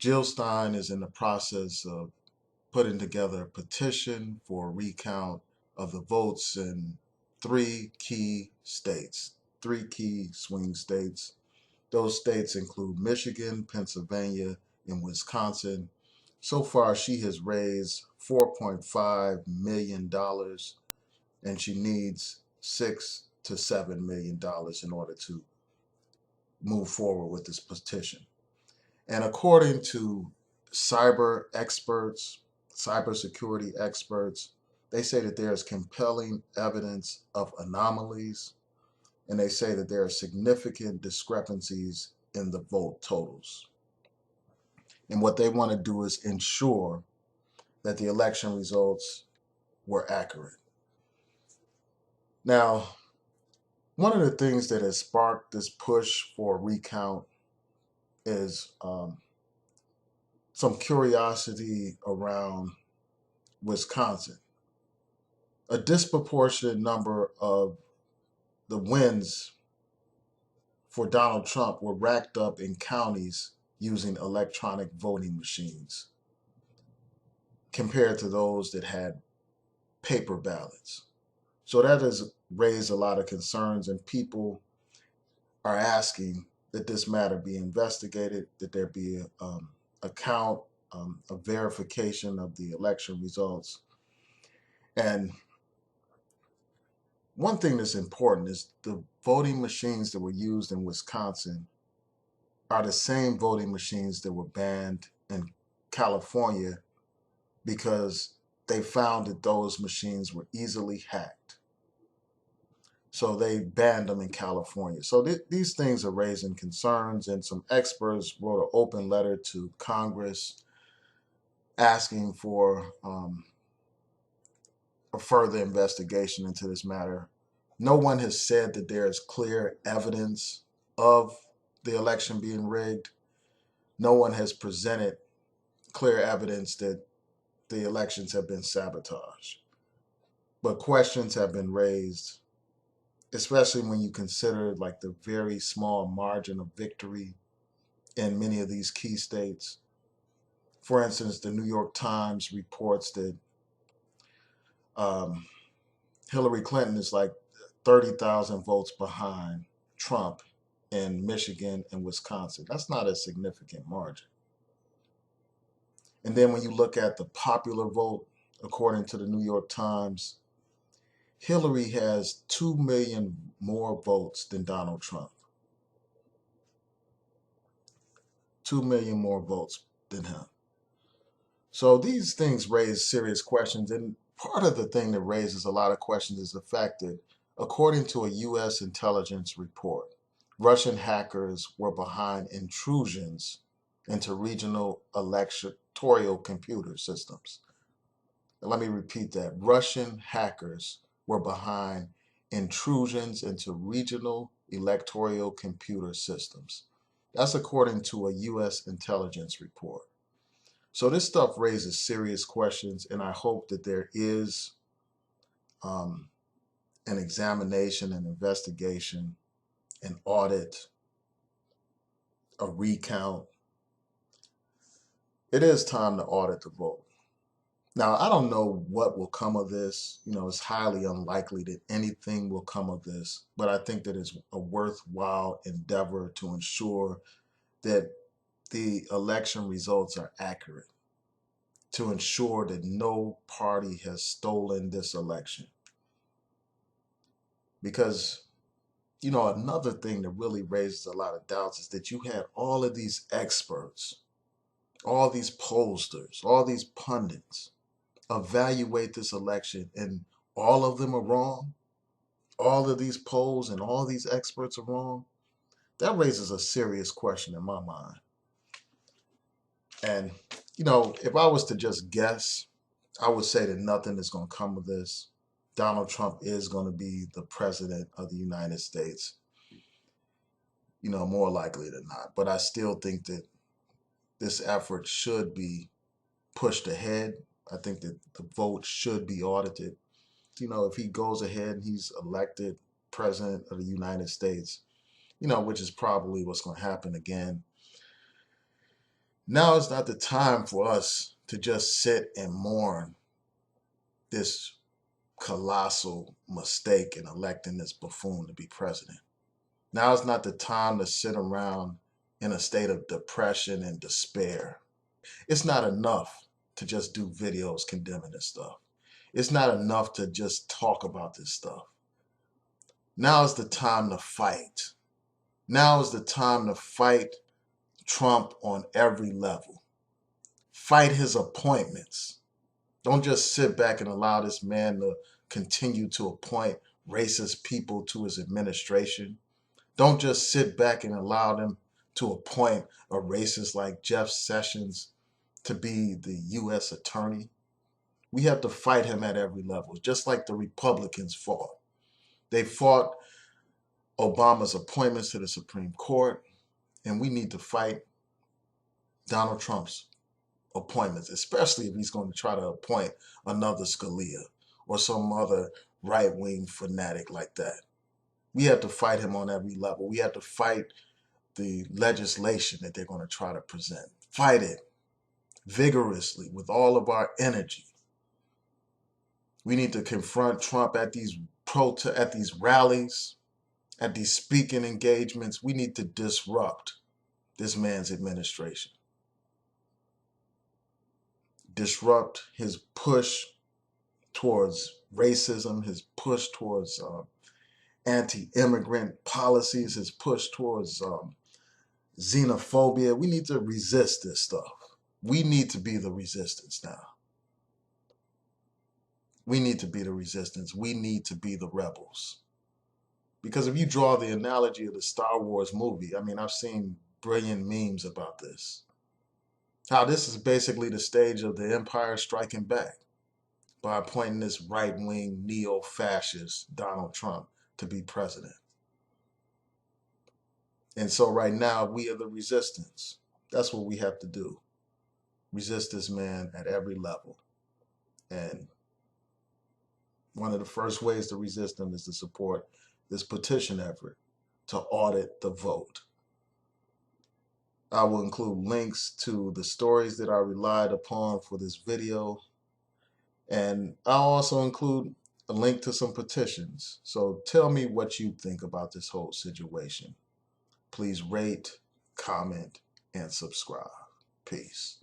Jill Stein is in the process of putting together a petition for a recount of the votes in three key swing states. Those states include Michigan, Pennsylvania, and Wisconsin. So far, she has raised $4.5 million, and she needs $6 to $7 million in order to move forward with this petition. And according to cyber experts, cybersecurity experts, they say that there is compelling evidence of anomalies, and they say that there are significant discrepancies in the vote totals. And what they want to do is ensure that the election results were accurate. Now, one of the things that has sparked this push for a recount is some curiosity around Wisconsin. A disproportionate number of the wins for Donald Trump were racked up in counties using electronic voting machines compared to those that had paper ballots. So that has raised a lot of concerns, and people are asking that this matter be investigated, that there be a count, a verification of the election results. And one thing that's important is the voting machines that were used in Wisconsin are the same voting machines that were banned in California because they found that those machines were easily hacked. So they banned them in California. So these things are raising concerns, and some experts wrote an open letter to Congress asking for a further investigation into this matter. No one has said that there is clear evidence of the election being rigged. No one has presented clear evidence that the elections have been sabotaged. But questions have been raised, especially when you consider like the very small margin of victory in many of these key states. For instance, the New York Times reports that Hillary Clinton is like 30,000 votes behind Trump in Michigan and Wisconsin. That's not a significant margin. And then when you look at the popular vote, according to the New York Times, Hillary has 2 million more votes than Donald Trump. 2 million more votes than him. So these things raise serious questions. And part of the thing that raises a lot of questions is the fact that, according to a U.S. intelligence report, Russian hackers were behind intrusions into regional electoral computer systems. Let me repeat that. Russian hackers were behind intrusions into regional electoral computer systems. That's according to a U.S. intelligence report. So this stuff raises serious questions, and I hope that there is an examination, an investigation, an audit, a recount. It is time to audit the vote. Now, I don't know what will come of this. It's highly unlikely that anything will come of this, but I think that it's a worthwhile endeavor to ensure that the election results are accurate, to ensure that no party has stolen this election. Because, another thing that really raises a lot of doubts is that you had all of these experts, all these pollsters, all these pundits evaluate this election, and all of them are wrong. All of these polls and all these experts are wrong. That raises a serious question in my mind. And, if I was to just guess, I would say that nothing is going to come of this. Donald Trump is going to be the president of the United States, more likely than not. But I still think that this effort should be pushed ahead. I think that the vote should be audited. If he goes ahead and he's elected president of the United States, which is probably what's going to happen again, Now is not the time for us to just sit and mourn this colossal mistake in electing this buffoon to be president. Now is not the time to sit around in a state of depression and despair. It's not enough to just do videos condemning this stuff. It's not enough to just talk about this stuff. Now is the time to fight. Now is the time to fight Trump on every level. Fight his appointments. Don't just sit back and allow this man to continue to appoint racist people to his administration. Don't just sit back and allow them to appoint a racist like Jeff Sessions to be the U.S. attorney. We have to fight him at every level, just like the Republicans fought. They fought Obama's appointments to the Supreme Court, and we need to fight Donald Trump's appointments, especially if he's going to try to appoint another Scalia or some other right-wing fanatic like that. We have to fight him on every level. We have to fight the legislation that they're going to try to present. Fight it vigorously with all of our energy. We need to confront Trump at these rallies, at these speaking engagements. We need to disrupt this man's administration. Disrupt his push towards racism, his push towards anti-immigrant policies, his push towards xenophobia. We need to resist this stuff. We need to be the resistance now. We need to be the resistance. We need to be the rebels. Because if you draw the analogy of the Star Wars movie, I mean, I've seen brilliant memes about this. How this is basically the stage of the Empire Striking Back by appointing this right-wing neo-fascist Donald Trump to be president. And so right now, we are the resistance. That's what we have to do. Resist this man at every level. And one of the first ways to resist him is to support this petition effort to audit the vote. I will include links to the stories that I relied upon for this video. And I'll also include a link to some petitions. So tell me what you think about this whole situation. Please rate, comment, and subscribe. Peace.